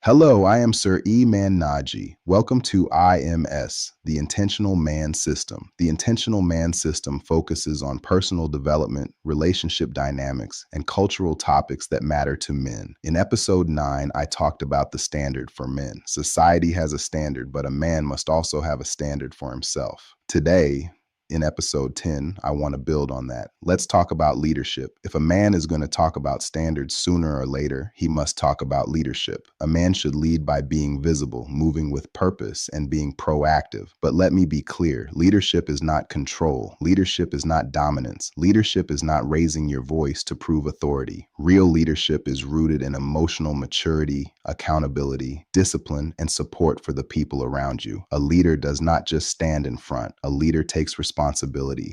Hello, I am Sir Man Naji. Welcome to IMS, the Intentional Man System. The Intentional Man System focuses on personal development, relationship dynamics, and cultural topics that matter to men. In episode 9, I talked about the standard for men. Society has a standard, but a man must also have a standard for himself. Today, in episode 10, I want to build on that. Let's talk about leadership. If a man is going to talk about standards sooner or later, he must talk about leadership. A man should lead by being visible, moving with purpose, and being proactive. But let me be clear, leadership is not control. Leadership is not dominance. Leadership is not raising your voice to prove authority. Real leadership is rooted in emotional maturity, accountability, discipline, and support for the people around you. A leader does not just stand in front. A leader takes responsibility.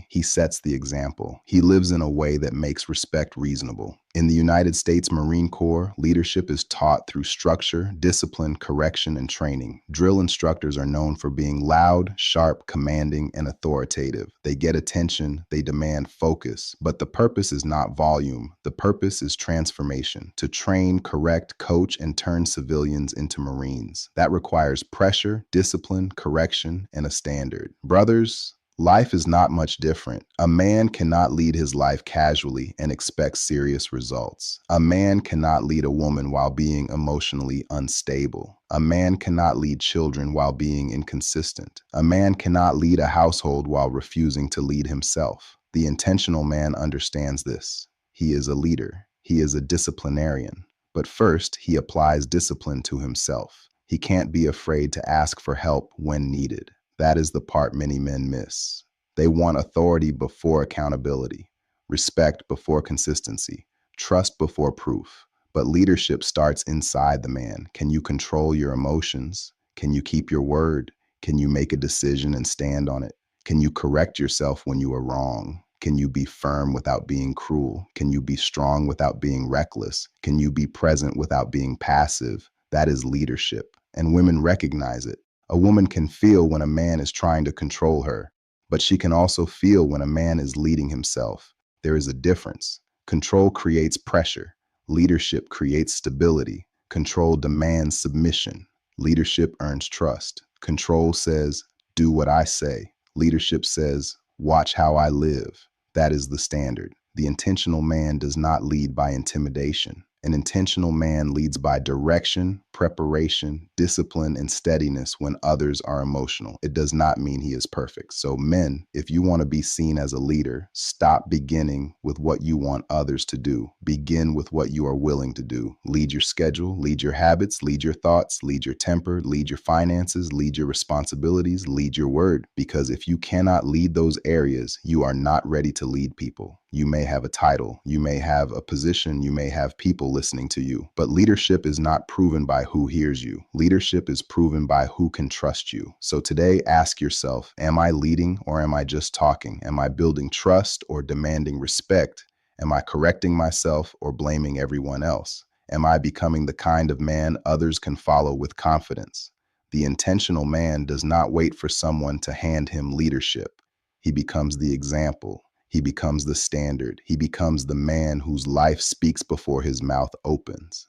He sets the example. He lives in a way that makes respect reasonable. In the United States Marine Corps, leadership is taught through structure, discipline, correction, and training. Drill instructors are known for being loud, sharp, commanding, and authoritative. They get attention, they demand focus, but the purpose is not volume. The purpose is transformation, to train, correct, coach, and turn civilians into Marines. That requires pressure, discipline, correction, and a standard. Brothers, life is not much different. A man cannot lead his life casually and expect serious results. A man cannot lead a woman while being emotionally unstable. A man cannot lead children while being inconsistent. A man cannot lead a household while refusing to lead himself. The intentional man understands this. He is a leader. He is a disciplinarian. But first, he applies discipline to himself. He can't be afraid to ask for help when needed. That is the part many men miss. They want authority before accountability, respect before consistency, trust before proof. But leadership starts inside the man. Can you control your emotions? Can you keep your word? Can you make a decision and stand on it? Can you correct yourself when you are wrong? Can you be firm without being cruel? Can you be strong without being reckless? Can you be present without being passive? That is leadership, and women recognize it. A woman can feel when a man is trying to control her, but she can also feel when a man is leading himself. There is a difference. Control creates pressure. Leadership creates stability. Control demands submission. Leadership earns trust. Control says, do what I say. Leadership says, watch how I live. That is the standard. The intentional man does not lead by intimidation. An intentional man leads by direction, preparation, discipline, and steadiness when others are emotional. It does not mean he is perfect. So men, if you want to be seen as a leader, stop beginning with what you want others to do. Begin with what you are willing to do. Lead your schedule, lead your habits, lead your thoughts, lead your temper, lead your finances, lead your responsibilities, lead your word. Because if you cannot lead those areas, you are not ready to lead people. You may have a title, you may have a position, you may have people listening to you, but leadership is not proven by who hears you. Leadership is proven by who can trust you. So today, ask yourself, am I leading or am I just talking? Am I building trust or demanding respect? Am I correcting myself or blaming everyone else? Am I becoming the kind of man others can follow with confidence? The intentional man does not wait for someone to hand him leadership. He becomes the example. He becomes the standard. He becomes the man whose life speaks before his mouth opens.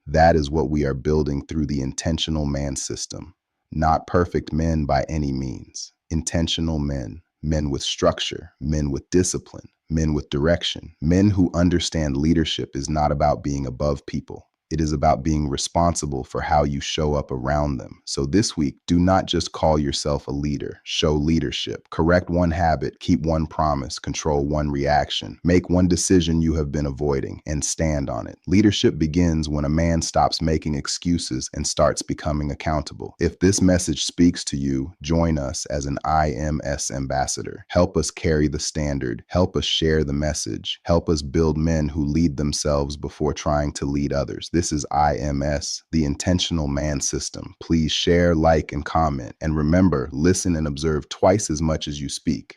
That is what we are building through the intentional man system. Not perfect men by any means. Intentional men, men with structure, men with discipline, men with direction, men who understand leadership is not about being above people. It is about being responsible for how you show up around them. So this week, do not just call yourself a leader. Show leadership. Correct one habit, keep one promise, control one reaction, make one decision you have been avoiding, and stand on it. Leadership begins when a man stops making excuses and starts becoming accountable. If this message speaks to you, join us as an IMS ambassador. Help us carry the standard. Help us share the message. Help us build men who lead themselves before trying to lead others. This is IMS, the Intentional Man System. Please share, like, and comment. And remember, listen and observe twice as much as you speak.